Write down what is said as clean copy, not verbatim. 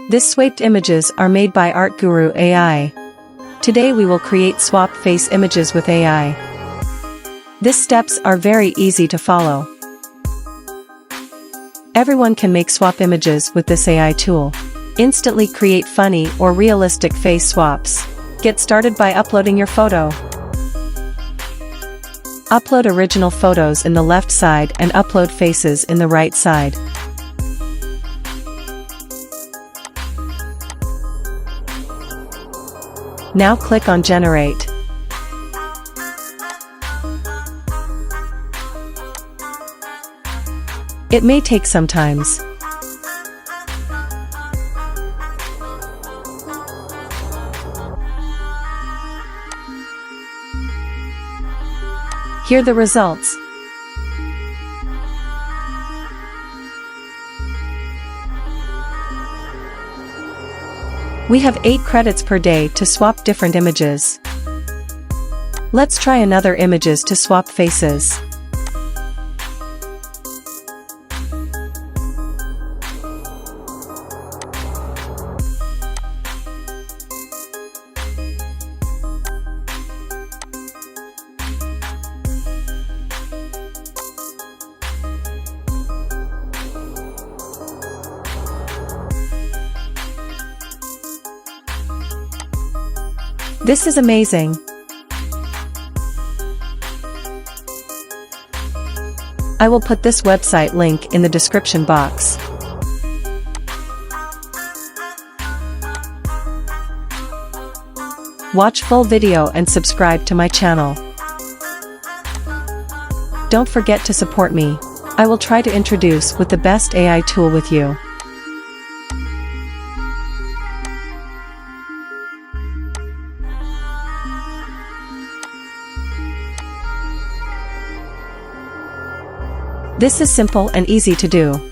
This swaped images are made by Art Guru AI. Today we will create swap face images with AI. These steps are very easy to follow. Everyone can make swap images with this AI tool. Instantly create funny or realistic face swaps. Get started by uploading your photo. Upload original photos in the left side and upload faces in the right side. Now click on Generate. It may take some time. Here are the results. We have 8 credits per day to swap different images. Let's try another images to swap faces. This is amazing. I will put this website link in the description box. Watch full video and subscribe to my channel. Don't forget to support me. I will try to introduce with the best AI tool with you. This is simple and easy to do.